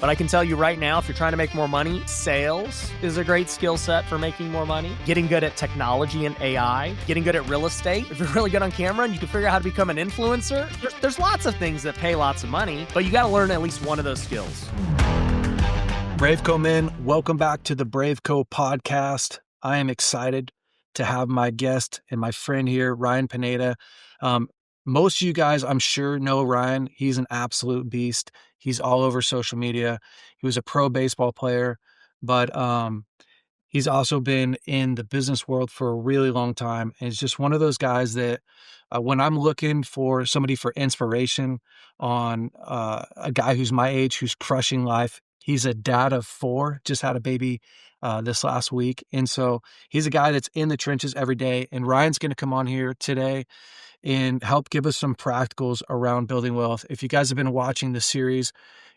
But I can tell you right now, if you're trying to make more money, sales is a great skill set for making more money. Getting good at technology and AI, getting good at real estate. If you're really good on camera and you can figure out how to become an influencer, there's lots of things that pay lots of money, but you got to learn at least one of those skills. BraveCo men, welcome back to the BraveCo podcast. I am excited to have my guest and my friend here, Ryan Pineda. Most of you guys, I'm sure, know Ryan. He's an absolute beast. He's all over social media. He was a pro baseball player, but he's also been in the business world for a really long time. And it's just one of those guys that when I'm looking for somebody for inspiration on a guy who's my age, who's crushing life, he's a dad of 4, just had a baby this last week. And so he's a guy that's in the trenches every day. And Ryan's going to come on here today and help give us some practicals around building wealth. If you guys have been watching the series,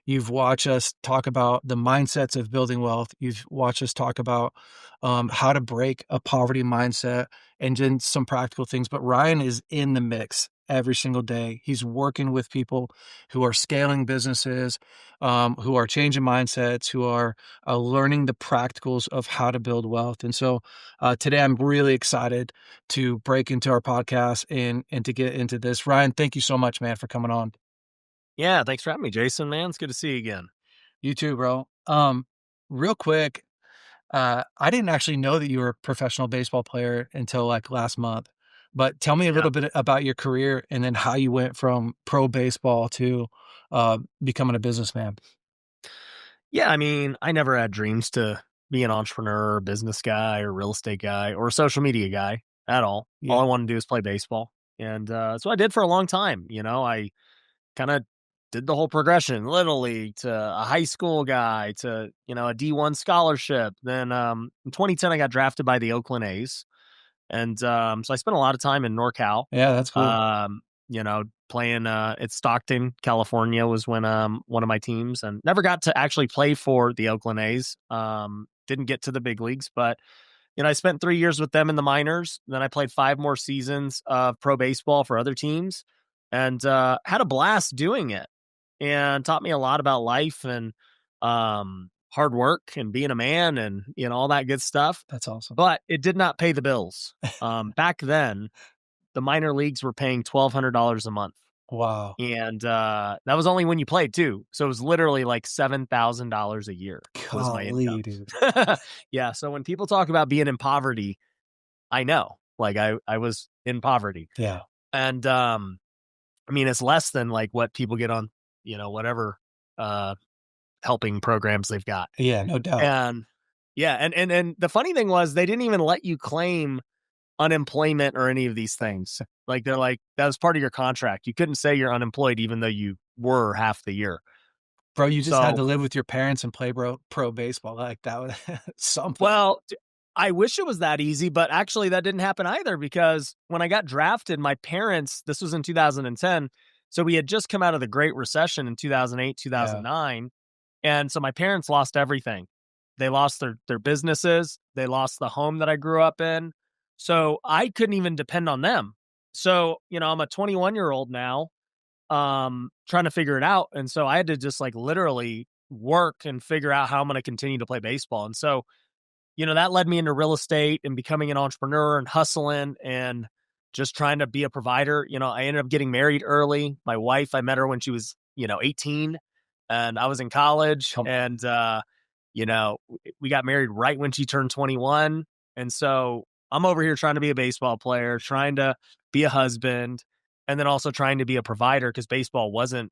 you've watched us talk about the mindsets of building wealth. You've watched us talk about how to break a poverty mindset and then some practical things. But Ryan is in the mix every single day. He's working with people who are scaling businesses, who are changing mindsets, who are learning the practicals of how to build wealth. And so today I'm really excited to break into our podcast and to get into this. Ryan, thank you so much, man, for coming on. Yeah, thanks for having me, Jason, man. It's good to see you again. You too, bro. Real quick, I didn't actually know that you were a professional baseball player until like last month, but tell me a little bit about your career and then how you went from pro baseball to becoming a businessman. Yeah, I mean, I never had dreams to be an entrepreneur or business guy or real estate guy or social media guy at all. Yeah. All I wanted to do is play baseball. And that's what I did for a long time. I kind of did the whole progression, little league to a high school guy to, a D1 scholarship. Then in 2010, I got drafted by the Oakland A's. And so I spent a lot of time in NorCal. Yeah, that's cool. Playing at Stockton, California was when one of my teams, and never got to actually play for the Oakland A's. Didn't get to the big leagues, but I spent 3 years with them in the minors. Then I played 5 more seasons of pro baseball for other teams and had a blast doing it, and taught me a lot about life and hard work and being a man and all that good stuff. That's awesome. But it did not pay the bills. Back then, the minor leagues were paying $1,200 a month. Wow. And that was only when you played too. So it was literally like $7,000 a year was my income. Dude. Yeah. So when people talk about being in poverty, I know, like I was in poverty. Yeah. And I mean, it's less than like what people get on, whatever helping programs they've got. Yeah, no doubt. And yeah. And the funny thing was they didn't even let you claim unemployment or any of these things. Like they're like, that was part of your contract. You couldn't say you're unemployed even though you were half the year. Bro, you just had to live with your parents and play pro baseball. Like that was something. Well, I wish it was that easy, but actually that didn't happen either, because when I got drafted, my parents, this was in 2010. So we had just come out of the Great Recession in 2008, 2009. Yeah. And so my parents lost everything. They lost their businesses. They lost the home that I grew up in. So I couldn't even depend on them. So, I'm a 21-year-old now, trying to figure it out. And so I had to just like literally work and figure out how I'm going to continue to play baseball. And so, that led me into real estate and becoming an entrepreneur and hustling and just trying to be a provider. I ended up getting married early. My wife, I met her when she was, 18, and I was in college. And, we got married right when she turned 21. And so I'm over here trying to be a baseball player, trying to be a husband, and then also trying to be a provider, because baseball wasn't,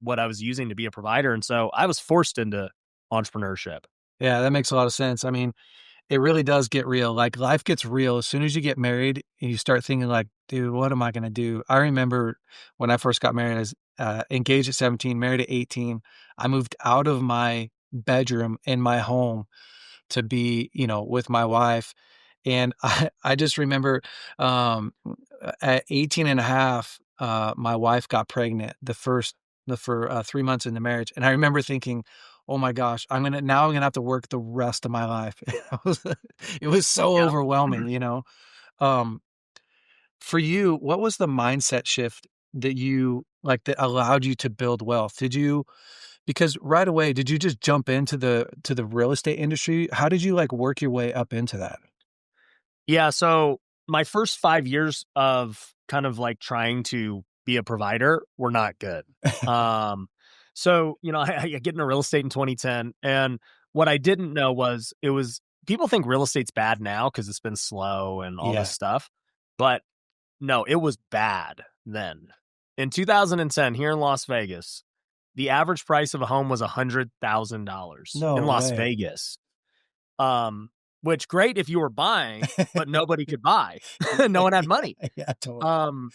what I was using to be a provider. And so I was forced into entrepreneurship. Yeah, that makes a lot of sense. I mean, it really does get real. Like life gets real as soon as you get married and you start thinking like, dude, what am I going to do? I remember when I first got married, I was engaged at 17, married at 18. I moved out of my bedroom in my home to be, with my wife. And I just remember at 18 and a half, my wife got pregnant for 3 months in the marriage. And I remember thinking, oh my gosh, I'm going to have to work the rest of my life. It was so overwhelming, For you, what was the mindset shift that that allowed you to build wealth? Did you Because right away, did you just jump into the real estate industry? How did you like work your way up into that? Yeah, so my first 5 years of kind of like trying to be a provider were not good. Um, I get into real estate in 2010, and what I didn't know was people think real estate's bad now because it's been slow and all this Yeah. stuff, but no, it was bad then. In 2010, here in Las Vegas, the average price of a home was $100,000 No in Las way. Vegas. Um, which great if you were buying, but nobody could buy. No one had money. Yeah, totally. Um,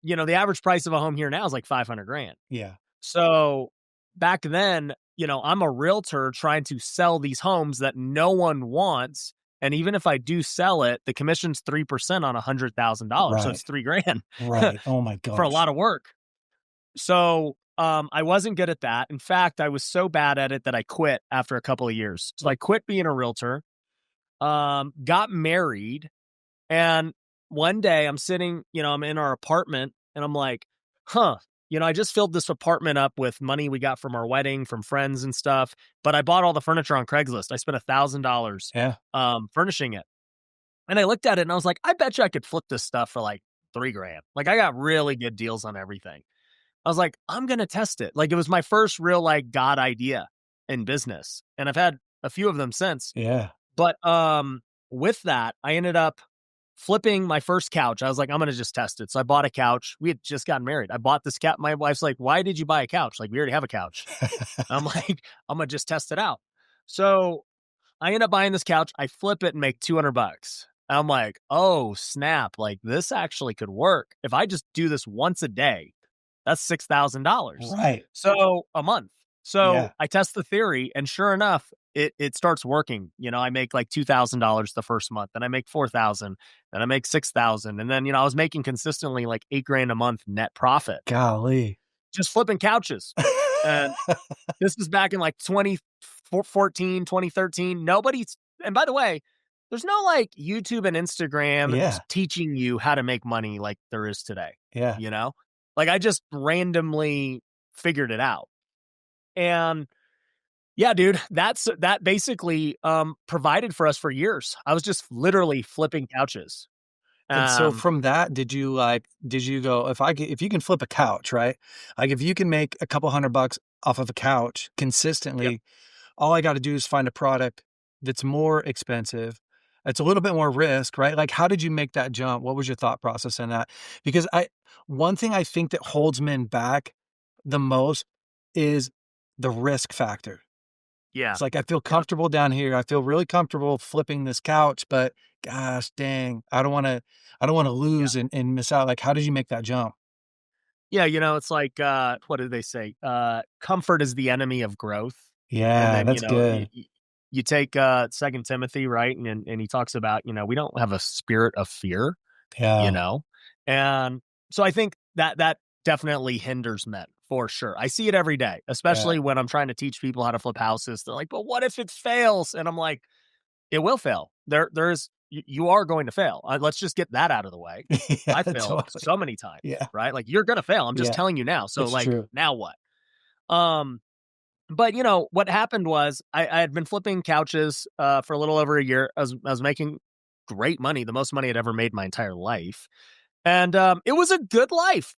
the average price of a home here now is like 500 grand. Yeah. So back then, I'm a realtor trying to sell these homes that no one wants. And even if I do sell it, the commission's 3% on $100,000. So Right. it's 3 grand Right. Oh my for a gosh. lot of work. So I wasn't good at that. In fact, I was so bad at it that I quit after a couple of years. So I quit being a realtor, got married, and one day I'm sitting, I'm in our apartment and I'm like, I just filled this apartment up with money we got from our wedding, from friends and stuff. But I bought all the furniture on Craigslist. I spent $1,000 Yeah. furnishing it. And I looked at it and I was like, I bet you I could flip this stuff for like 3 grand. Like I got really good deals on everything. I was like, I'm going to test it. Like it was my first real like God idea in business. And I've had a few of them since. Yeah. But with that, I ended up flipping my first couch. I was like, I'm going to just test it. So I bought a couch. We had just gotten married. I bought this couch. My wife's like, why did you buy a couch? Like, we already have a couch. I'm like, I'm going to just test it out. So I end up buying this couch. I flip it and make $200. I'm like, oh, snap. Like, this actually could work. If I just do this once a day, that's $6,000. Right. So a month. So Yeah. I test the theory, and sure enough, it starts working. I make like $2,000 the first month, then I make 4,000, then I make 6,000, and then I was making consistently like 8 grand a month net profit, Golly. just flipping couches. And this was back in like 2014, 2013. And by the way, there's no like YouTube and Instagram Yeah. teaching you how to make money like there is today. Yeah. Like I just randomly figured it out. And yeah, dude, that basically provided for us for years. I was just literally flipping couches. And so Um, from that, did you go, if you can flip a couch, right? Like if you can make a couple $100 off of a couch yep. consistently, all I got to do is find a product that's more expensive. It's a little bit more risk, right? Like how did you make that jump? What was your thought process in that? Because one thing I think that holds men back the most is the risk factor. Yeah. It's like, I feel Yep. comfortable down here. I feel really comfortable flipping this couch, but gosh dang, I don't want to Yeah. lose and miss out. Like, how did you make that jump? Yeah, it's like what did they say? Comfort is the enemy of growth. And Yeah, then, that's good. you take 2 Timothy, right? And he talks about, we don't have a spirit of fear, you Yeah, know? And so I think that definitely hinders men for sure. I see it every day, yeah. especially when I'm trying to teach people how to flip houses. They're like, but what if it fails? And I'm like, it will fail. You are going to fail. Let's just get that out of the way. Yeah, I failed totally. so many times, Yeah, right? Like you're going to fail. I'm just yeah, telling you now. So it's like, true. now what? Um, but what happened was I had been flipping couches for a little over a year. I was making great money, the most money I'd ever made my entire life. And it was a good life.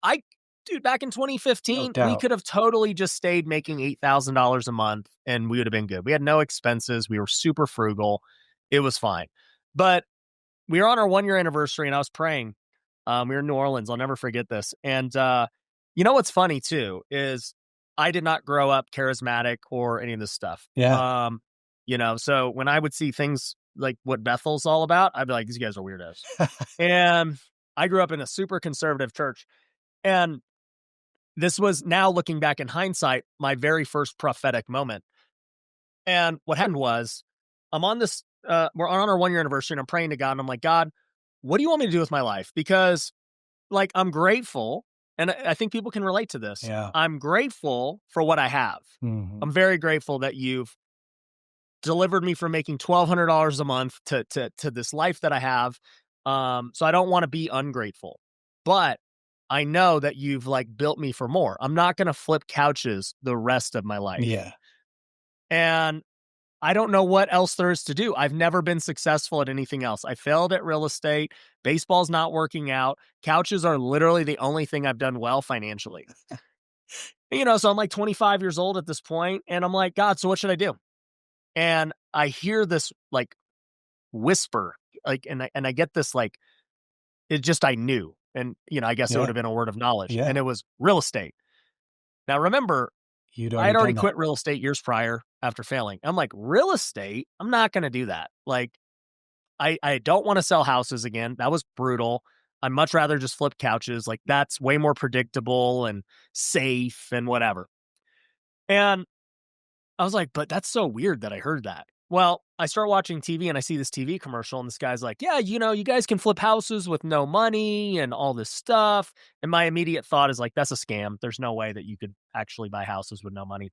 Dude, back in No 2015, we doubt. could have totally just stayed making $8,000 a month and we would have been good. We had no expenses. We were super frugal. It was fine. But we were on our 1 year anniversary and I was praying. We were in New Orleans. I'll never forget this. And what's funny too is I did not grow up charismatic or any of this stuff. Yeah. So when I would see things like what Bethel's all about, I'd be like, these guys are weirdos. And I grew up in a super conservative church. And this was, now looking back in hindsight, my very first prophetic moment. And what happened was I'm on this, we're on our 1 year anniversary and I'm praying to God and I'm like, God, what do you want me to do with my life? Because like, I'm grateful. And I think people can relate to this. Yeah. I'm grateful for what I have. Mhm. I'm very grateful that you've delivered me from making $1,200 a month to this life that I have. So I don't want to be ungrateful, but I know that you've like built me for more. I'm not going to flip couches the rest of my life. Yeah. And I don't know what else there is to do. I've never been successful at anything else. I failed at real estate. Baseball's not working out. Couches are literally the only thing I've done well financially. So I'm like 25 years old at this point, and I'm like, God, so what should I do? And I hear this like whisper, like, and I get this like, it just, I knew. And, I guess it would have been a word of knowledge. Yeah. And it was real estate. Now, remember, I had already quit real estate years prior after failing. I'm like, real estate? I'm not going to do that. Like, I don't want to sell houses again. That was brutal. I'd much rather just flip couches. Like, that's way more predictable and safe and whatever. And I was like, but that's so weird that I heard that. Well, I start watching TV and I see this TV commercial and this guy's like, yeah, you guys can flip houses with no money and all this stuff. And my immediate thought is like, that's a scam. There's no way that you could actually buy houses with no money.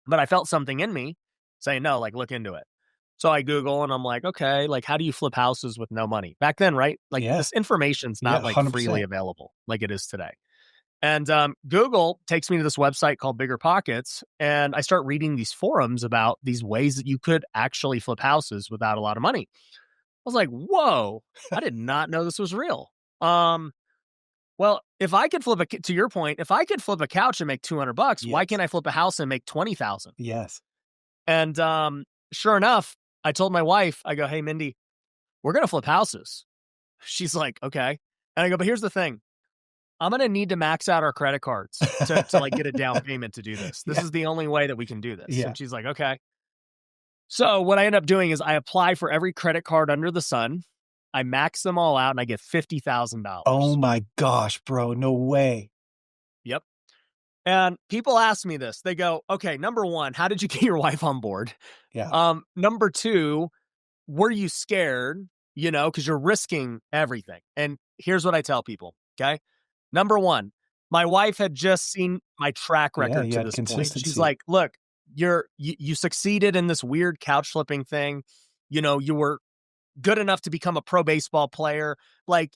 But I felt something in me saying, no, like, look into it. So I Google and I'm like, okay, like, how do you flip houses with no money? Back then, right? Like, this information's not like 100%. freely available like it is today. And Google takes me to this website called Bigger Pockets, and I start reading these forums about these ways that you could actually flip houses without a lot of money. I was like, whoa, I did not know this was real. Well, if I could to your point, if I could flip a couch and make $200, why can't I flip a house and make 20,000? Yes. And sure enough, I told my wife, I go, hey, Mindy, we're going to flip houses. She's like, okay. And I go, but here's the thing. I'm going to need to max out our credit cards to like get a down payment to do this. This is the only way that we can do this. Yeah. And she's like, okay. So what I end up doing is I apply for every credit card under the sun. I max them all out and I get $50,000. Oh my gosh, bro. No way. Yep. And people ask me this. They go, okay, number one, how did you get your wife on board? Yeah. Number two, were you scared? Because you're risking everything. And here's what I tell people. Okay. Number one, my wife had just seen my track record to this point. She's like, look, you succeeded in this weird couch flipping thing. You were good enough to become a pro baseball player. Like,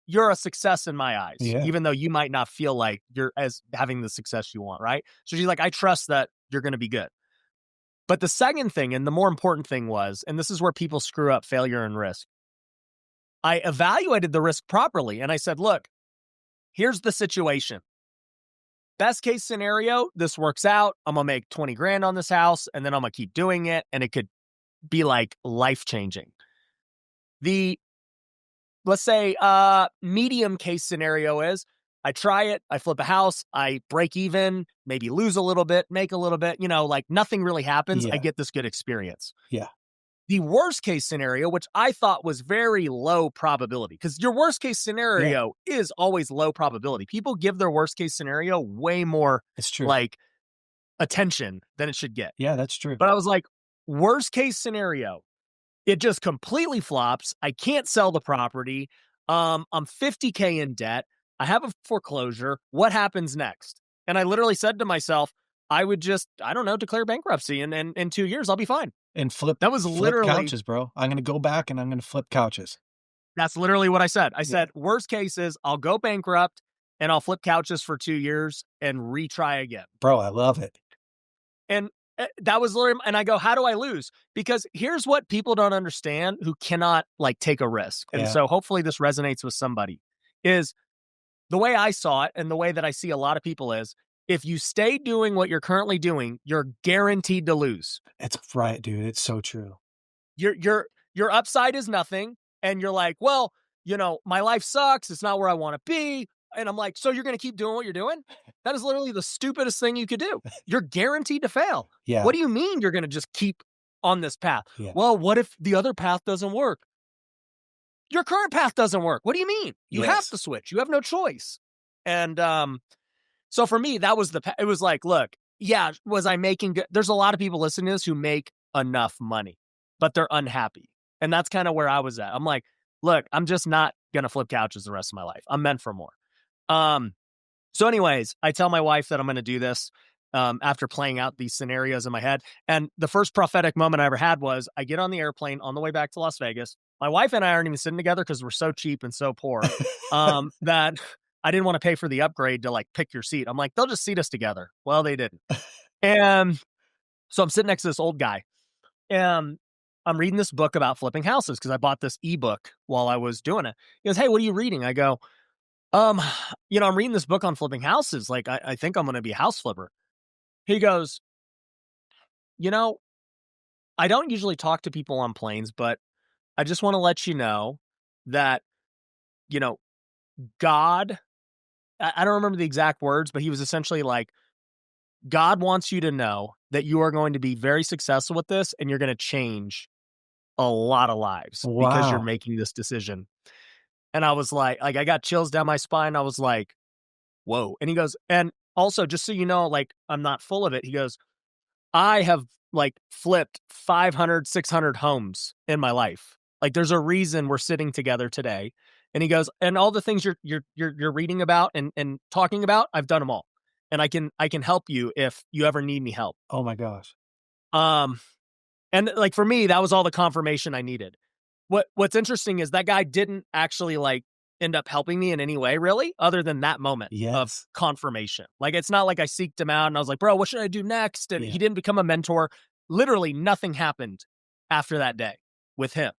you're a success in my eyes, even though you might not feel like you're as having the success you want. Right. So she's like, I trust that you're going to be good. But the second thing, and the more important thing was, and this is where people screw up failure and risk. I evaluated the risk properly. And I said, look, here's the situation. Best case scenario, this works out. I'm going to make 20 grand on this house, and then I'm going to keep doing it. And it could be like life-changing. Let's say, medium case scenario is I try it, I flip a house, I break even, maybe lose a little bit, make a little bit, like nothing really happens. I get this good experience. Yeah. The worst case scenario, which I thought was very low probability, because your worst case scenario is always low probability. People give their worst case scenario way more like attention than it should get. Yeah, that's true. But I was like, worst case scenario, it just completely flops. I can't sell the property. I'm $50K in debt. I have a foreclosure. What happens next? And I literally said to myself, I would just, I don't know, declare bankruptcy, and in 2 years I'll be fine. And flip. That was literally couches, bro. I'm going to go back and I'm going to flip couches. That's literally what I said. I said, worst case is I'll go bankrupt and I'll flip couches for 2 years and retry again. Bro, I love it. And that was literally, and I go, how do I lose? Because here's what people don't understand who cannot like take a risk. And so hopefully this resonates with somebody, is the way I saw it and the way that I see a lot of people is, if you stay doing what you're currently doing, you're guaranteed to lose. It's right, dude. It's so true. Your upside is nothing. And you're like, well, my life sucks. It's not where I want to be. And I'm like, so you're going to keep doing what you're doing? That is literally the stupidest thing you could do. You're guaranteed to fail. Yeah. What do you mean you're going to just keep on this path? Yeah. Well, what if the other path doesn't work? Your current path doesn't work. What do you mean? You have to switch. You have no choice. And so for me, that was it was like, look, was I making good? There's a lot of people listening to this who make enough money, but they're unhappy. And that's kind of where I was at. I'm like, look, I'm just not going to flip couches the rest of my life. I'm meant for more. So anyways, I tell my wife that I'm going to do this after playing out these scenarios in my head. And the first prophetic moment I ever had was I get on the airplane on the way back to Las Vegas. My wife and I aren't even sitting together because we're so cheap and so poor that I didn't want to pay for the upgrade to like pick your seat. I'm like, they'll just seat us together. Well, they didn't. And so I'm sitting next to this old guy, and I'm reading this book about flipping houses because I bought this ebook while I was doing it. He goes, "Hey, what are you reading?" I go, um, I'm reading this book on flipping houses. Like, I think I'm going to be a house flipper." He goes, "You know, I don't usually talk to people on planes, but I just want to let you know that, you know, God, I don't remember the exact words, but he was essentially like, God wants you to know that you are going to be very successful with this and you're going to change a lot of lives because you're Wow. making this decision." And I was like I got chills down my spine. I was like, whoa. And he goes, "And also, just so you know, like, I'm not full of it." He goes, "I have like flipped 500, 600 homes in my life. Like, there's a reason we're sitting together today." And he goes, "And all the things you're reading about and talking about, I've done them all. And I can help you if you ever need me help." Oh my gosh. Um, and like for me, that was all the confirmation I needed. What's interesting is that guy didn't actually like end up helping me in any way really, other than that moment of Yes. confirmation. Like, it's not like I seeked him out and I was like, "Bro, what should I do next?" And Yeah. he didn't become a mentor. Literally nothing happened after that day with him.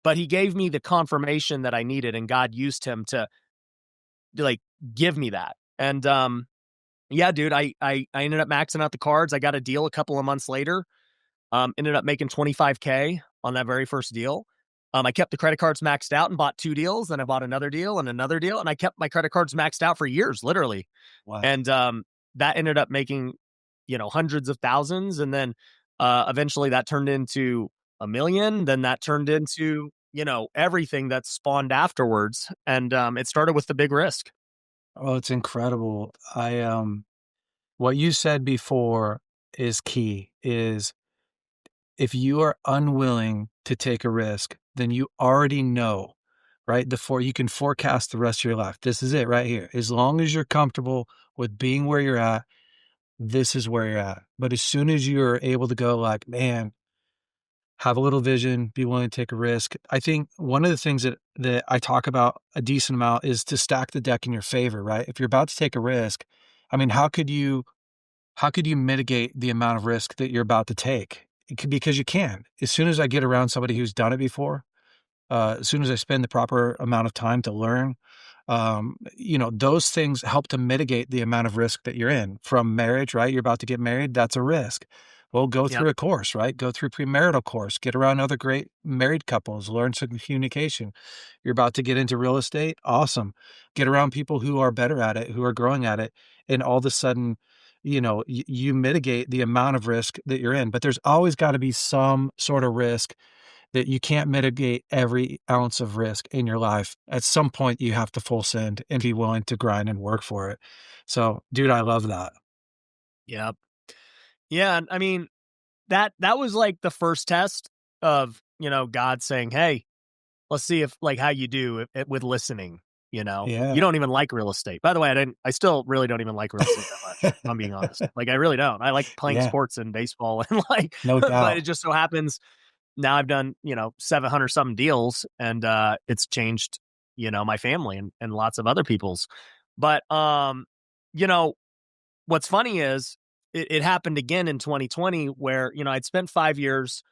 But he gave me the confirmation that I needed, and God used him to like give me that. And yeah, dude, I ended up maxing out the cards. I got a deal a couple of months later. Ended up making 25K on that very first deal. I kept the credit cards maxed out and bought 2 deals, then I bought another deal and another deal, and I kept my credit cards maxed out for years, literally. Wow. And, that ended up making, hundreds of thousands, and then, eventually that turned into 1,000,000, then that turned into, everything that spawned afterwards, and, it started with the big risk. Oh, it's incredible. What you said before is key, is if you are unwilling to take a risk, then you already know, right? You can forecast the rest of your life. This is it right here. As long as you're comfortable with being where you're at, this is where you're at. But as soon as you're able to go like, man, have a little vision, be willing to take a risk. I think one of the things that I talk about a decent amount is to stack the deck in your favor, right? If you're about to take a risk, I mean, how could you mitigate the amount of risk that you're about to take? Because you can. As soon as I get around somebody who's done it before, as soon as I spend the proper amount of time to learn, those things help to mitigate the amount of risk that you're in. From marriage, right? You're about to get married, that's a risk. Well, go Yep. through a course, right? Go through premarital course, get around other great married couples, learn some communication. You're about to get into real estate, awesome. Get around people who are better at it, who are growing at it, and all of a sudden, you mitigate the amount of risk that you're in. But there's always got to be some sort of risk that you can't mitigate every ounce of risk in your life. At some point, you have to full send and be willing to grind and work for it. So, dude, I love that. Yep. Yeah, and I mean, that was like the first test of, God saying, "Hey, let's see if like how you do with listening." You Yeah. don't even like real estate. By the way, I still really don't even like real estate that much, if I'm being honest. Like, I really don't. I like playing Yeah, sports and baseball and like, no but it doubt. just so happens now I've done, 700 something deals, and it's changed, my family and lots of other people's. But you know, what's funny is it happened again in 2020 where, I'd spent 5 years,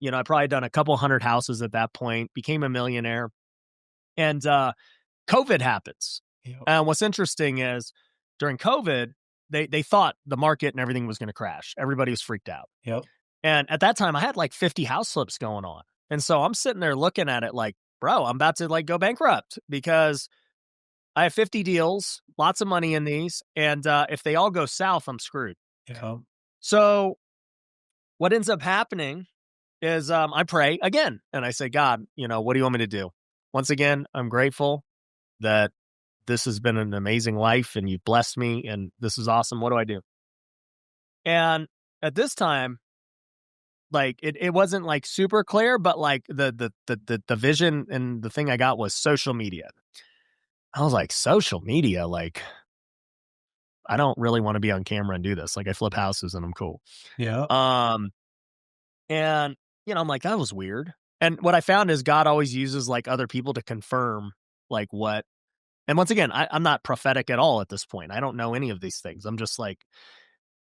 I probably done a couple hundred houses at that point, became a millionaire, and COVID happens. Yep. And what's interesting is during COVID, they thought the market and everything was going to crash. Everybody was freaked out. Yep. And at that time, I had like 50 house flips going on. And so I'm sitting there looking at it like, bro, I'm about to like go bankrupt because I have 50 deals, lots of money in these. And if they all go south, I'm screwed. Yep. So what ends up happening is I pray again and I say, "God, what do you want me to do?" Once again, I'm grateful that this has been an amazing life and you've blessed me and this is awesome. What do I do? And at this time, like it wasn't like super clear, but like the vision and the thing I got was social media. I was like, social media, like I don't really want to be on camera and do this. Like, I flip houses and I'm cool. Yep. Um and I'm like, that was weird. And what I found is God always uses like other people to confirm like what And once again, I'm not prophetic at all at this point. I don't know any of these things. I'm just like,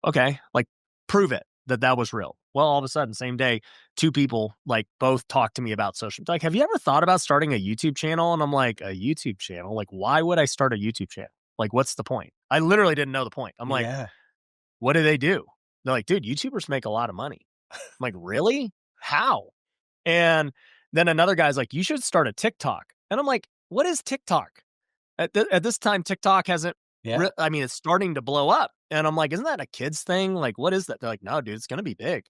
okay, like prove it that that was real. Well, all of a sudden, same day, two people like both talked to me about social. Like, have you ever thought about starting a YouTube channel? And I'm like, a YouTube channel? Like, why would I start a YouTube channel? Like, what's the point? I literally didn't know the point. I'm like, Yeah. what do they do? They're like, dude, YouTubers make a lot of money. I'm like, really? How? And then another guy's like, you should start a TikTok. And I'm like, what is TikTok? At this time, TikTok hasn't, Yeah. I mean, it's starting to blow up. And I'm like, isn't that a kid's thing? Like, what is that? They're like, no, dude, it's going to be big.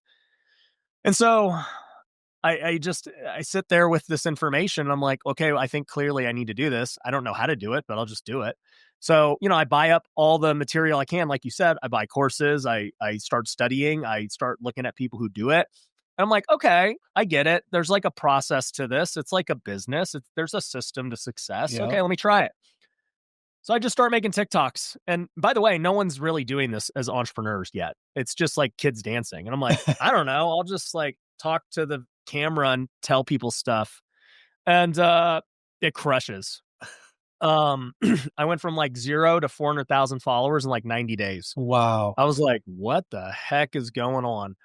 And so I sit there with this information. And I'm like, okay, I think clearly I need to do this. I don't know how to do it, but I'll just do it. So, I buy up all the material I can. Like you said, I buy courses. I start studying. I start looking at people who do it. And I'm like, okay, I get it. There's like a process to this. It's like a business. There's a system to success. Yeah. Okay, let me try it. So I just start making TikToks. And by the way, no one's really doing this as entrepreneurs yet. It's just like kids dancing. And I'm like, I don't know. I'll just like talk to the camera and tell people stuff. And it crushes. I went from like 0 to 400,000 followers in like 90 days. Wow. I was like, what the heck is going on?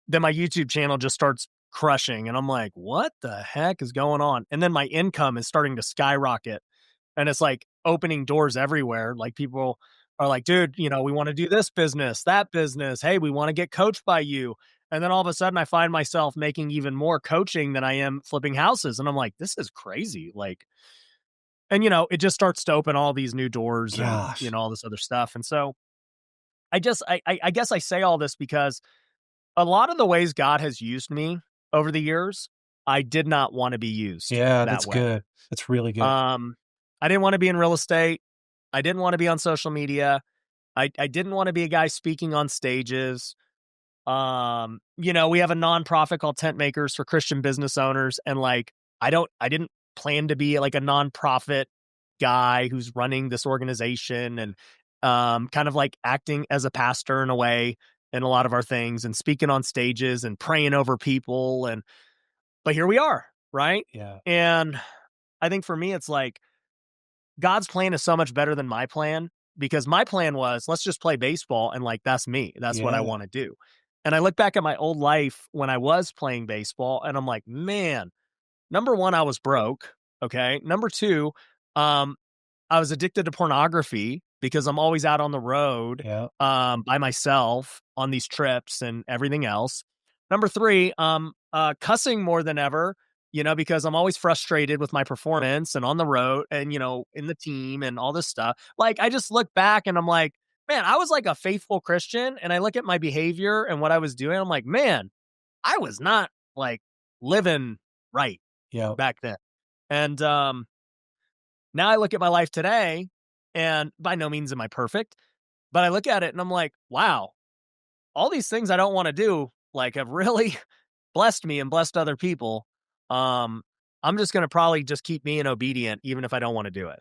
Then my YouTube channel just starts crushing. And I'm like, what the heck is going on? And then my income is starting to skyrocket. And it's like opening doors everywhere. Like people are like, dude, we want to do this business, that business. Hey, we want to get coached by you. And then all of a sudden I find myself making even more coaching than I am flipping houses. And I'm like, this is crazy. Like, and it just starts to open all these new doors and, Gosh. all this other stuff. And so I guess I say all this because a lot of the ways God has used me over the years, I did not want to be used Yeah, that that's way. good. That's really good. I didn't want to be in real estate. I didn't want to be on social media. I didn't want to be a guy speaking on stages. We have a nonprofit called Tentmakers for Christian business owners. And like, I didn't plan to be like a nonprofit guy who's running this organization and kind of like acting as a pastor in a way in a lot of our things and speaking on stages and praying over people. But here we are, right? Yeah. And I think for me, it's like God's plan is so much better than my plan because my plan was, let's just play baseball. And like, that's me. That's what I Yeah. want to do. And I look back at my old life when I was playing baseball and I'm like, man, number one, I was broke. Okay. Number two, I was addicted to pornography because I'm always out on the road Yeah. by myself on these trips and everything else. Number three, cussing more than ever, because I'm always frustrated with my performance and on the road and, in the team and all this stuff. Like, I just look back and I'm like, man, I was like a faithful Christian. And I look at my behavior and what I was doing. I'm like, man, I was not like living right Yeah. back then. And now I look at my life today, and by no means am I perfect, but I look at it and I'm like, wow, all these things I don't want to do, like, have really blessed me and blessed other people. I'm just going to probably just keep being obedient, even if I don't want to do it.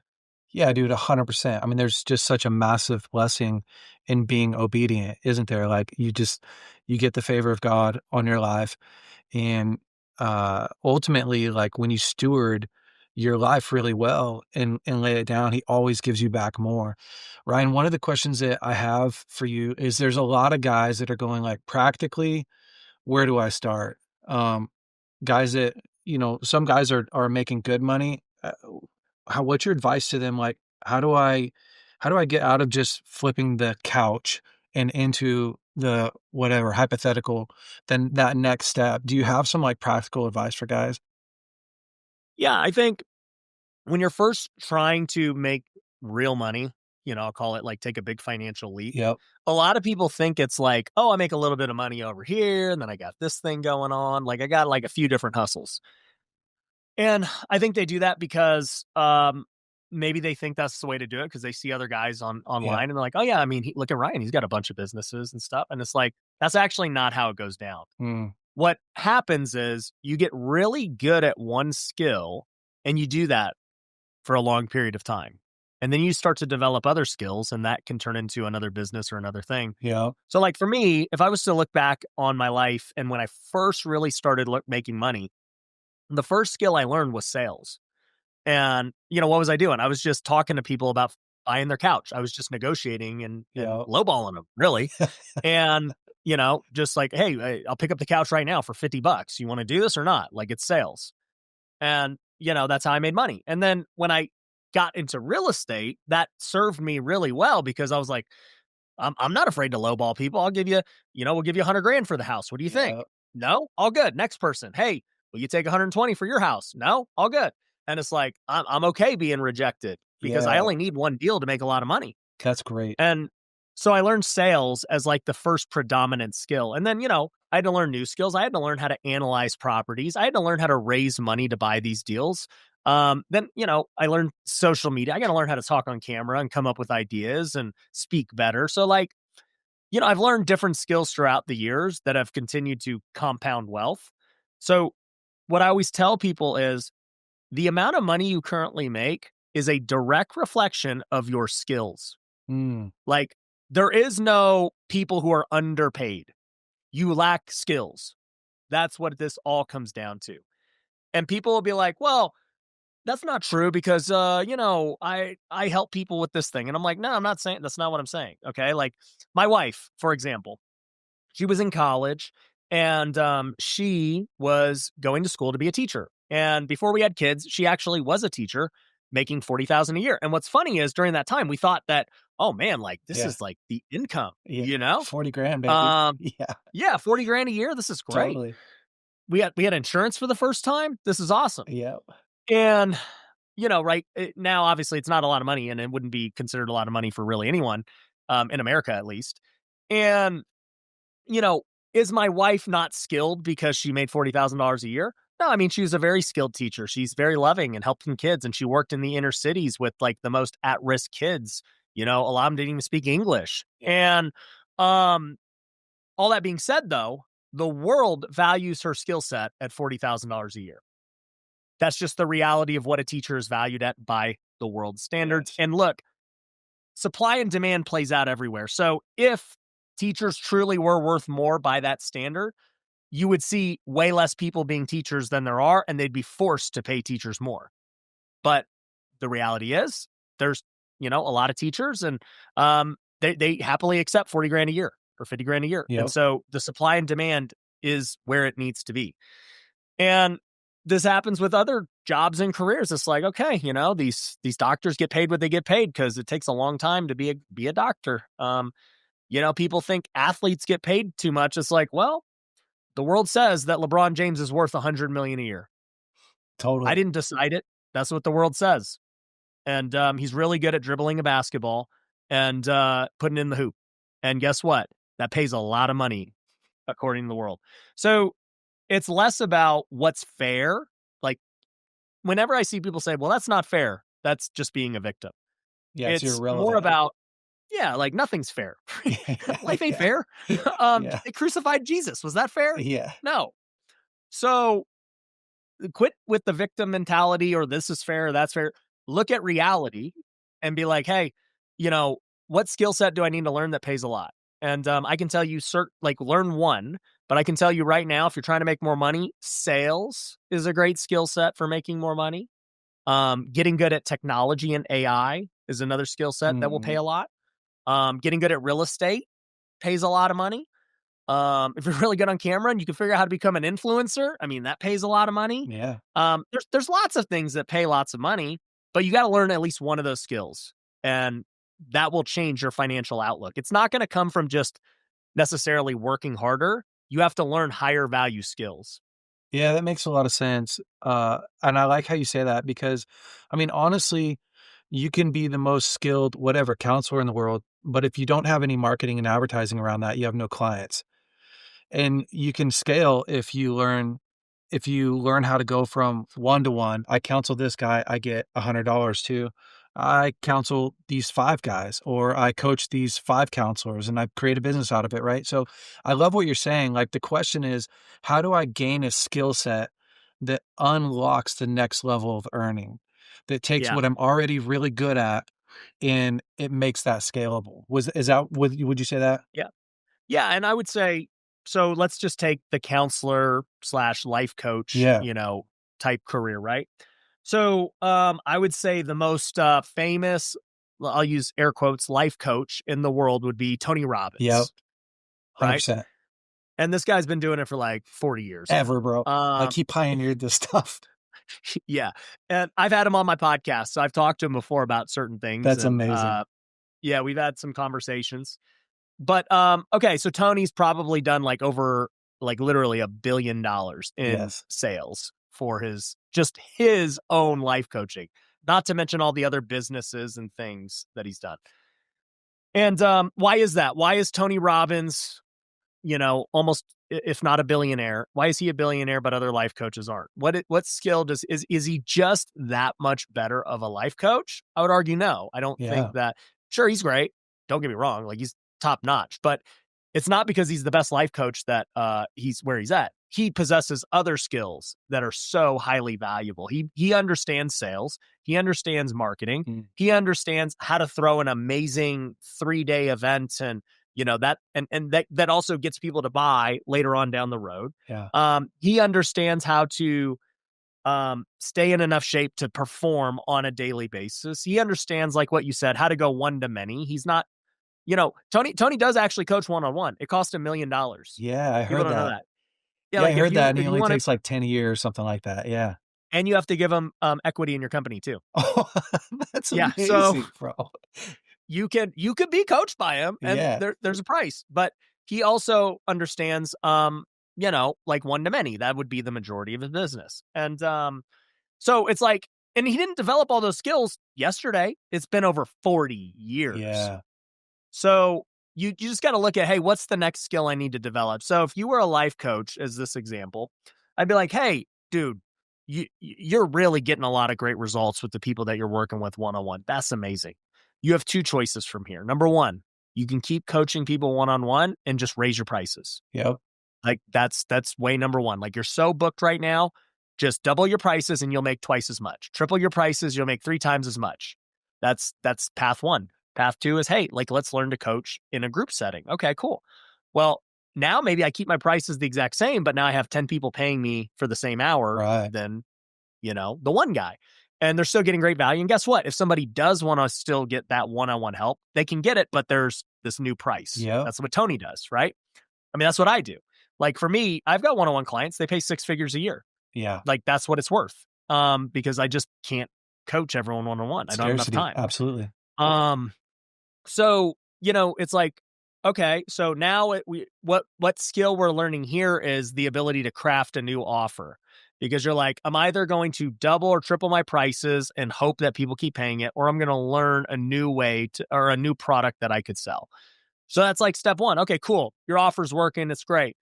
Yeah, dude, 100%. I mean, there's just such a massive blessing in being obedient, isn't there? Like you get the favor of God on your life. And ultimately, like when you steward your life really well and lay it down, he always gives you back more. Ryan, one of the questions that I have for you is there's a lot of guys that are going like, practically, where do I start? Guys that, some guys are making good money. What's your advice to them? Like, how do I get out of just flipping the couch and into the whatever hypothetical, then that next step? Do you have some like practical advice for guys? Yeah, I think when you're first trying to make real money, I'll call it like take a big financial leap. Yep. A lot of people think it's like, oh, I make a little bit of money over here, and then I got this thing going on. Like I got like a few different hustles. And I think they do that because maybe they think that's the way to do it because they see other guys Yeah. online and they're like, oh yeah, I mean, look at Ryan, he's got a bunch of businesses and stuff. And it's like, that's actually not how it goes down. Mm, What happens is you get really good at one skill and you do that for a long period of time. And then you start to develop other skills and that can turn into another business or another thing. yeah. So like for me, if I was to look back on my life and when I first really started making money, the first skill I learned was sales. And, what was I doing? I was just talking to people about buying their couch. I was just negotiating and Yeah. lowballing them, really. And, just like, hey, I'll pick up the couch right now for $50. You want to do this or not? Like, it's sales. And, that's how I made money. And then when I got into real estate, that served me really well because I was like, I'm not afraid to lowball people. I'll give you, we'll give you 100 grand for the house. What do you think? Yeah. No, all good. Next person. Hey, will you take 120 for your house? No, all good. And it's like, I'm okay being rejected because I Yeah. only need one deal to make a lot of money. That's great. And so I learned sales as like the first predominant skill. And then, I had to learn new skills. I had to learn how to analyze properties. I had to learn how to raise money to buy these deals. Then, I learned social media. I got to learn how to talk on camera and come up with ideas and speak better. So like, I've learned different skills throughout the years that have continued to compound wealth. So what I always tell people is the amount of money you currently make is a direct reflection of your skills. Mm. Like, there is no people who are underpaid. You lack skills. That's what this all comes down to. And people will be like, well, that's not true because, I help people with this thing. And I'm like, no, I'm not saying that's not what I'm saying. Okay. Like my wife, for example, she was in college and she was going to school to be a teacher. And before we had kids, she actually was a teacher making 40,000 a year. And what's funny is during that time, we thought that, oh man, like this Yeah. is like the income, Yeah. 40 grand, baby. Yeah. Yeah, 40 grand a year. This is great. Totally. We had insurance for the first time. This is awesome. Yeah. And, right now, obviously it's not a lot of money and it wouldn't be considered a lot of money for really anyone, in America, at least. And, is my wife not skilled because she made $40,000 a year? No, I mean, she was a very skilled teacher. She's very loving and helping kids. And she worked in the inner cities with like the most at-risk kids. A lot of them didn't even speak English. And, all that being said, though, the world values her skill set at $40,000 a year. That's just the reality of what a teacher is valued at by the world standards. Yes. And look, supply and demand plays out everywhere. So if teachers truly were worth more by that standard, you would see way less people being teachers than there are, and they'd be forced to pay teachers more. But the reality is there's, a lot of teachers and they happily accept 40 grand a year or 50 grand a year. Yep. And so the supply and demand is where it needs to be. And this happens with other jobs and careers. It's like, okay, these doctors get paid what they get paid because it takes a long time to be a doctor. People think athletes get paid too much. It's like, well, the world says that LeBron James is worth $100 million a year. Totally. I didn't decide it. That's what the world says. And he's really good at dribbling a basketball and putting in the hoop. And guess what? That pays a lot of money, according to the world. So it's less about what's fair. Like whenever I see people say, well, that's not fair, that's just being a victim. Yeah, It's irrelevant. more about, like nothing's fair. Life ain't fair. They crucified Jesus. Was that fair? Yeah. No. So quit with the victim mentality or this is fair, that's fair. Look at reality and be like, hey, what skill set do I need to learn that pays a lot? And I can tell you, learn one, but I can tell you right now, if you're trying to make more money, sales is a great skill set for making more money. Getting good at technology and AI is another skill set that will pay a lot. Getting good at real estate pays a lot of money. If you're really good on camera and you can figure out how to become an influencer, I mean, that pays a lot of money. Yeah. There's lots of things that pay lots of money, but you got to learn at least one of those skills. And that will change your financial outlook. It's not going to come from just necessarily working harder. You have to learn higher value skills. Yeah, that makes a lot of sense. And I like how you say that because, I mean, honestly, you can be the most skilled, whatever, counselor in the world, but if you don't have any marketing and advertising around that, you have no clients. And you can scale if you learn how to go from 1-to-1. I counsel this guy, I get $100 to. I counsel these 5 guys, or I coach these 5 counselors and I create a business out of it, right? So I love what you're saying. Like the question is, how do I gain a skill set that unlocks the next level of earning, that takes what I'm already really good at and it makes that scalable? Would you say that? Yeah. Yeah. And I would say, so let's just take the counselor / life coach, type career, right? So, I would say the most famous, well, I'll use air quotes, life coach in the world would be Tony Yep. Robbins, right? 100%. And this guy's been doing it for like 40 years Ever, now. bro. Like he pioneered this stuff. Yeah. And I've had him on my podcast. So I've talked to him before about certain things. That's And amazing. yeah, we've had some conversations. But okay, so Tony's probably done like over like literally $1 billion in Yes. sales for his own life coaching, not to mention all the other businesses and things that he's done. And why is that? Why is Tony Robbins, almost if not a billionaire? Why is he a billionaire but other life coaches aren't? What skill is he just that much better of a life coach? I would argue no. I don't Yeah. think that. Sure, he's great. Don't get me wrong, like he's top notch, but it's not because he's the best life coach that he's where he's at. He possesses other skills that are so highly valuable. He understands sales. He understands marketing. He understands how to throw an amazing 3-day event, and that also gets people to buy later on down the road. Yeah. He understands how to stay in enough shape to perform on a daily basis. He understands, like what you said, how to go one to many. He's not, Tony does actually coach one-on-one. It cost $1 million. Yeah, I People heard don't know that. that. Yeah, Yeah, I like heard that, and if he you only want to, takes like 10 a year or something like that. Yeah. and you have to give him equity in your company too. Oh, that's Yeah, so amazing, bro. you could be coached by him, and Yeah. there's a price, but he also understands, like one to many. That would be the majority of his business, and so it's like, and he didn't develop all those skills yesterday. It's been over 40 years. Yeah. So you just got to look at, hey, what's the next skill I need to develop? So if you were a life coach, as this example, I'd be like, hey, dude, you're really getting a lot of great results with the people that you're working with one-on-one. That's amazing. You have two choices from here. Number one, you can keep coaching people one-on-one and just raise your prices. Yep. Like that's way number one. Like you're so booked right now, just double your prices and you'll make twice as much. Triple your prices, you'll make 3 times as much. That's path one. Path two is, hey, like let's learn to coach in a group setting. Okay, cool. Well, now maybe I keep my prices the exact same, but now I have 10 people paying me for the same hour Right. than, the one guy. And they're still getting great value. And guess what? If somebody does want to still get that one-on-one help, they can get it, but there's this new price. Yep. That's what Tony does, right? I mean, that's what I do. Like for me, I've got one-on-one clients. They pay 6 figures a year. Yeah. Like that's what it's worth. Because I just can't coach everyone one-on-one. I don't have enough Scarcity. time. Absolutely. So, it's like, okay, so now what skill we're learning here is the ability to craft a new offer, because you're like, I'm either going to double or triple my prices and hope that people keep paying it, or I'm going to learn a new way or a new product that I could sell. So that's like step one. Okay, cool. Your offer's working. It's great.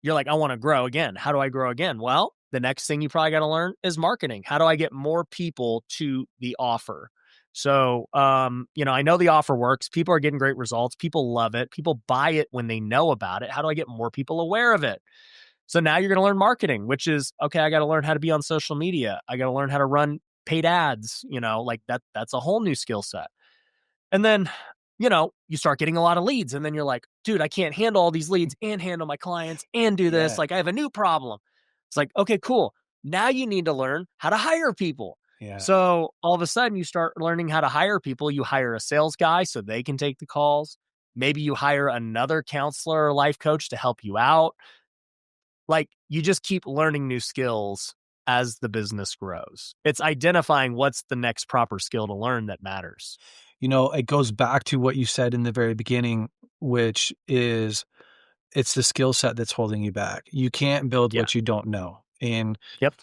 You're like, I want to grow again. How do I grow again? Well, the next thing you probably got to learn is marketing. How do I get more people to the offer? So, I know the offer works. People are getting great results. People love it. People buy it when they know about it. How do I get more people aware of it? So now you're going to learn marketing, which is, okay, I got to learn how to be on social media. I got to learn how to run paid ads, like that's a whole new skill set. And then, you start getting a lot of leads, and then you're like, dude, I can't handle all these leads and handle my clients and do this. Yeah. Like I have a new problem. It's like, okay, cool. Now you need to learn how to hire people. Yeah. So all of a sudden you start learning how to hire people. You hire a sales guy so they can take the calls. Maybe you hire another counselor or life coach to help you out. Like you just keep learning new skills as the business grows. It's identifying what's the next proper skill to learn that matters. It goes back to what you said in the very beginning, which is it's the skill set that's holding you back. You can't build Yeah. what you don't know. And Yep.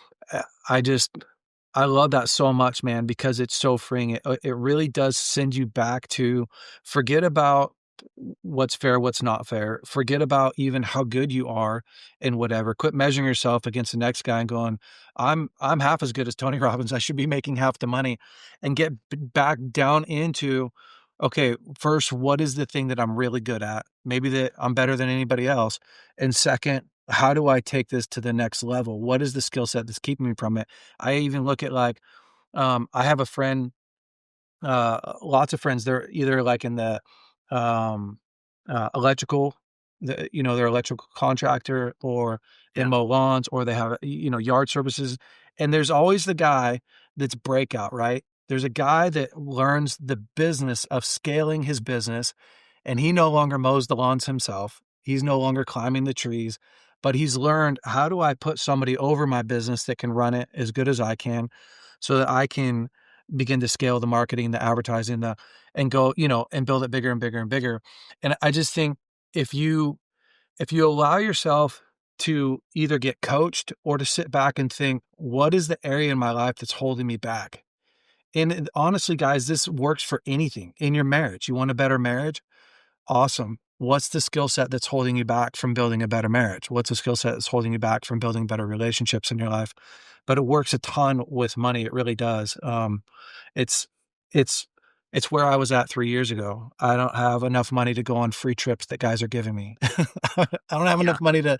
I love that so much, man, because it's so freeing. It really does send you back to forget about what's fair, what's not fair. Forget about even how good you are and whatever. Quit measuring yourself against the next guy and going, I'm half as good as Tony Robbins. I should be making half the money, and get back down into, okay, first, what is the thing that I'm really good at? Maybe that I'm better than anybody else. And second, how do I take this to the next level? What is the skill set that's keeping me from it? I even look at like, I have a friend, lots of friends. They're either like in the electrical their electrical contractor, or they Yeah. mow lawns, or they have, yard services. And there's always the guy that's breakout, right? There's a guy that learns the business of scaling his business, and he no longer mows the lawns himself. He's no longer climbing the trees, but he's learned, how do I put somebody over my business that can run it as good as I can, so that I can begin to scale the marketing, the advertising, and go, and build it bigger and bigger and bigger. And I just think, if you allow yourself to either get coached or to sit back and think, what is the area in my life that's holding me back? And honestly, guys, this works for anything in your marriage. You want a better marriage? Awesome. What's the skill set that's holding you back from building a better marriage? What's the skill set that's holding you back from building better relationships in your life? But it works a ton with money. It really does. It's, it's, it's where I was at 3 years ago. I don't have enough money to go on free trips that guys are giving me. I don't have Yeah. enough money to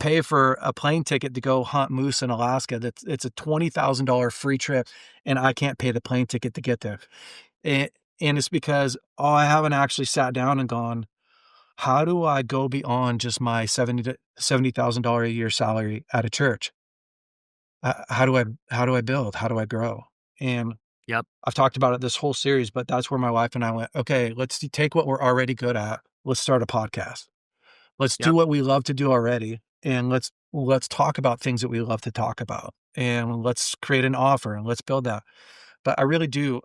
pay for a plane ticket to go hunt moose in Alaska. It's a $20,000 free trip, and I can't pay the plane ticket to get there. And, and it's because, I haven't actually sat down and gone, how do I go beyond just my $70,000 a year salary at a church? How do I build? How do I grow? And Yep. I've talked about it this whole series, but that's where my wife and I went, okay, let's take what we're already good at. Let's start a podcast. Let's do Yep. what we love to do already. And let's talk about things that we love to talk about. And let's create an offer, and let's build that. But I really do.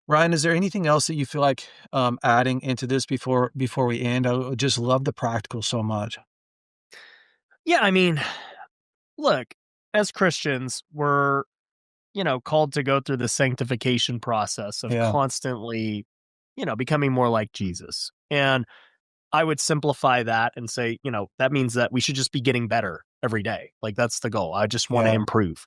Ryan, is there anything else that you feel like adding into this before we end? I would just love the practical so much. Yeah. I mean, look, as Christians, we're, called to go through the sanctification process of Yeah. constantly, becoming more like Jesus. And I would simplify that and say, that means that we should just be getting better every day. Like, that's the goal. I just want to Yeah. improve.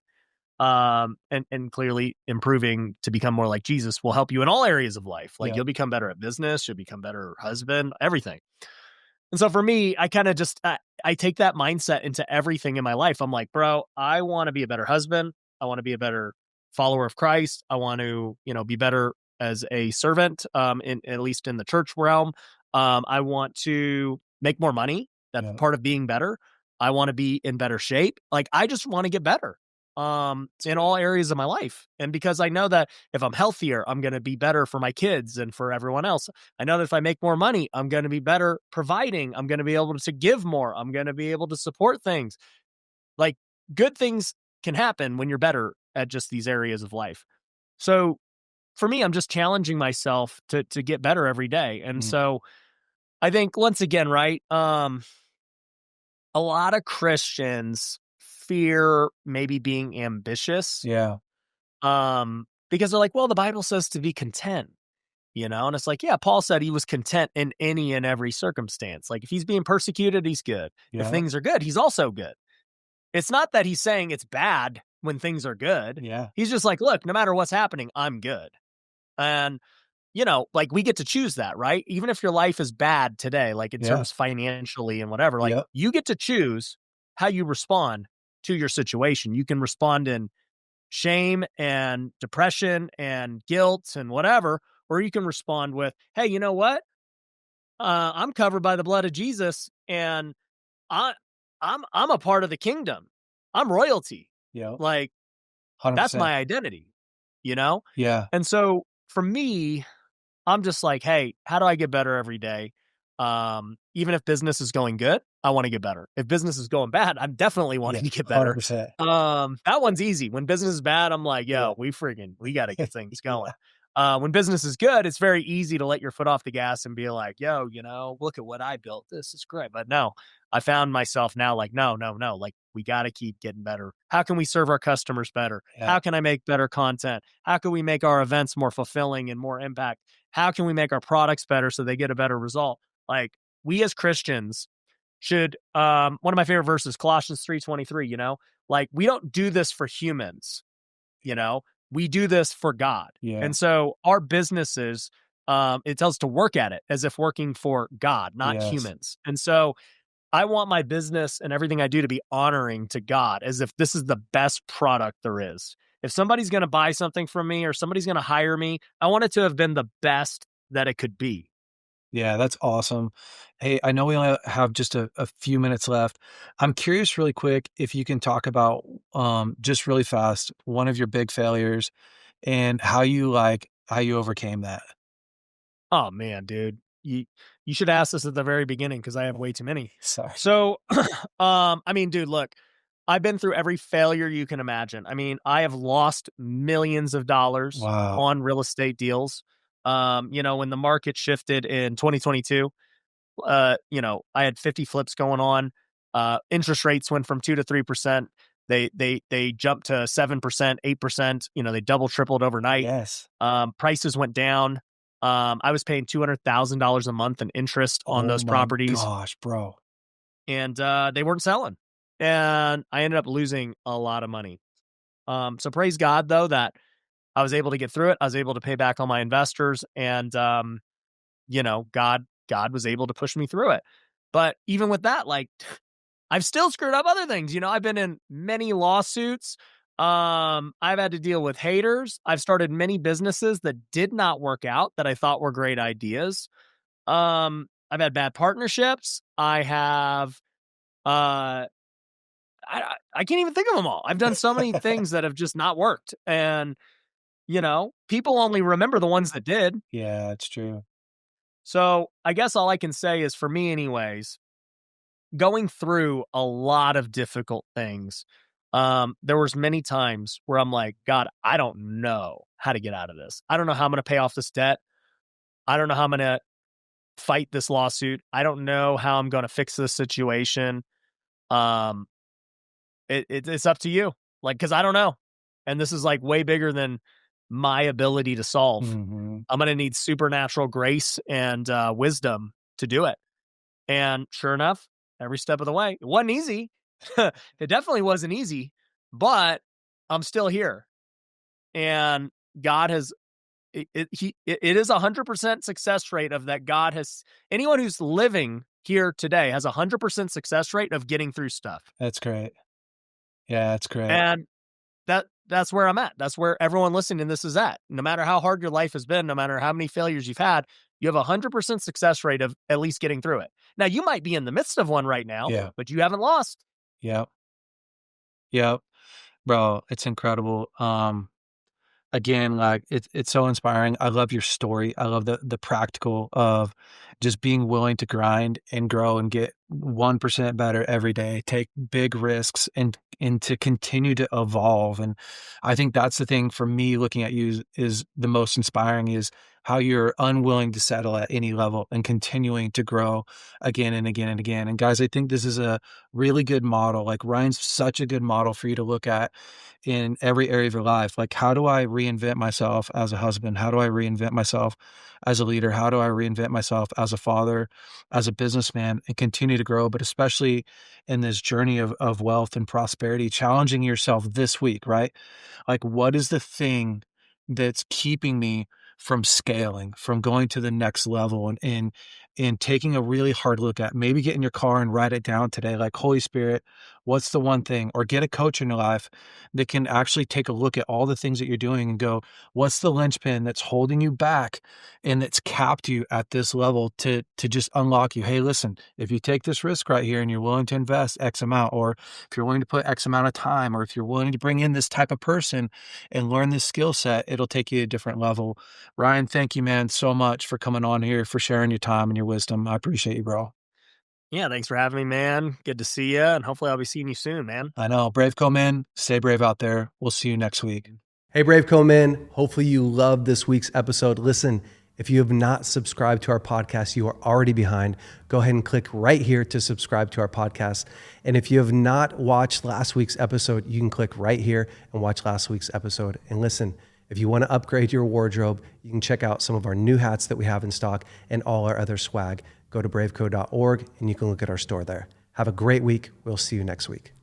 And clearly improving to become more like Jesus will help you in all areas of life. Like, Yeah. you'll become better at business, you'll become better husband, everything. And so for me, I kind of just I take that mindset into everything in my life. I'm like, bro, I want to be a better husband. I want to be a better follower of Christ. I want to, be better as a servant, in at least in the church realm. I want to make more money. That's Yeah. part of being better. I want to be in better shape. Like, I just want to get better in all areas of my life. And because I know that if I'm healthier, I'm going to be better for my kids and for everyone else. I know that if I make more money, I'm going to be better providing. I'm going to be able to give more. I'm going to be able to support things. Like, good things can happen when you're better at just these areas of life. So for me, I'm just challenging myself to get better every day. And Mm. so I think, once again, right, a lot of Christians fear maybe being ambitious, Yeah. because they're like, well, the Bible says to be content. And it's like, yeah, Paul said he was content in any and every circumstance. Like, if he's being persecuted, he's good. If Yeah. things are good, he's also good. It's not that he's saying it's bad when things are good. Yeah. He's just like, look, no matter what's happening, I'm good. And, like, we get to choose that, right? Even if your life is bad today, like in Yeah. terms financially and whatever, like, Yep. you get to choose how you respond to your situation. You can respond in shame and depression and guilt and whatever, or you can respond with, hey, you know what? I'm covered by the blood of Jesus, and I I'm a part of the kingdom. I'm royalty. Yep. Like, that's 100%. my identity, you know? Yeah. And so for me, I'm just like, hey, how do I get better every day? Even if business is going good, I want to get better. If business is going bad, I'm definitely Yeah. wanting to get better. 100%. That one's easy. When business is bad, I'm like, Yeah. yo, we got to get things going. Yeah. When business is good, it's very easy to let your foot off the gas and be like, yo, look at what I built. This is great. But no, I found myself now like, no, no, no. Like, we got to keep getting better. How can we serve our customers better? Yeah. How can I make better content? How can we make our events more fulfilling and more impact? How can we make our products better so they get a better result? Like, we as Christians should, one of my favorite verses, Colossians 3:23, like, we don't do this for humans, you know, we do this for God. Yeah. And so our businesses, it tells us to work at it as if working for God, not Yes. humans. And so I want my business and everything I do to be honoring to God, as if this is the best product there is. If somebody's going to buy something from me or somebody's going to hire me, I want it to have been the best that it could be. Yeah, that's awesome. Hey, I know we only have just a few minutes left. I'm curious really quick if you can talk about just really fast one of your big failures and how you overcame that. Oh man, dude. You should ask this at the very beginning because I have way too many. Sorry. So I mean, dude, look, I've been through every failure you can imagine. I mean, I have lost millions of dollars Wow. on real estate deals. When the market shifted in 2022, I had 50 flips going on. Interest rates went from 2 to 3%. They jumped to 7%, 8%. They double tripled overnight. Yes. Prices went down. I was paying $200,000 a month in interest on Oh those my properties, gosh, bro. and they weren't selling. And I ended up losing a lot of money. So praise God though that I was able to get through it. I was able to pay back all my investors, and God was able to push me through it. But even with that, like I've still screwed up other things. I've been in many lawsuits. I've had to deal with haters. I've started many businesses that did not work out that I thought were great ideas. I've had bad partnerships. I have I can't even think of them all. I've done so many things that have just not worked. And, people only remember the ones that did. Yeah, it's true. So I guess all I can say is, for me anyways, going through a lot of difficult things, there was many times where I'm like, God, I don't know how to get out of this. I don't know how I'm going to pay off this debt. I don't know how I'm going to fight this lawsuit. I don't know how I'm going to fix this situation. Um, it's up to you. Like, cause I don't know. And this is like way bigger than my ability to solve. Hmm. I'm going to need supernatural grace and wisdom to do it. And sure enough, every step of the way, it wasn't easy. It definitely wasn't easy, but I'm still here. And God has, it is 100% success rate of that. God has, anyone who's living here today has 100% success rate of getting through stuff. That's great. Yeah, that's great. And that's where I'm at. That's where everyone listening to this is at. No matter how hard your life has been, no matter how many failures you've had, you have 100% success rate of at least getting through it. Now, you might be in the midst of one right now, Yeah. but you haven't lost. Yep. Yep. Bro, it's incredible. Again, like it's so inspiring. I love your story. I love the practical of just being willing to grind and grow and get 1% better every day, take big risks and to continue to evolve. And I think that's the thing for me looking at you is the most inspiring is how you're unwilling to settle at any level and continuing to grow again and again and again. And guys, I think this is a really good model. Like Ryan's such a good model for you to look at in every area of your life. Like, how do I reinvent myself as a husband? How do I reinvent myself as a leader? How do I reinvent myself as a father, as a businessman, and continue to grow? But especially in this journey of wealth and prosperity, challenging yourself this week, right? Like, what is the thing that's keeping me from scaling, from going to the next level and taking a really hard look at, maybe get in your car and write it down today, like, Holy Spirit, what's the one thing? Or get a coach in your life that can actually take a look at all the things that you're doing and go, what's the linchpin that's holding you back and that's capped you at this level to just unlock you? Hey, listen, if you take this risk right here and you're willing to invest X amount, or if you're willing to put X amount of time, or if you're willing to bring in this type of person and learn this skill set, it'll take you to a different level. Ryan, thank you, man, so much for coming on here, for sharing your time and your wisdom. I appreciate you, bro. Yeah, thanks for having me, man. Good to see you. And hopefully I'll be seeing you soon, man. I know. BraveCo, man, stay brave out there. We'll see you next week. Hey, BraveCo men, hopefully you loved this week's episode. Listen, if you have not subscribed to our podcast, you are already behind. Go ahead and click right here to subscribe to our podcast. And if you have not watched last week's episode, you can click right here and watch last week's episode. And listen, if you want to upgrade your wardrobe, you can check out some of our new hats that we have in stock and all our other swag. Go to braveco.org and you can look at our store there. Have a great week. We'll see you next week.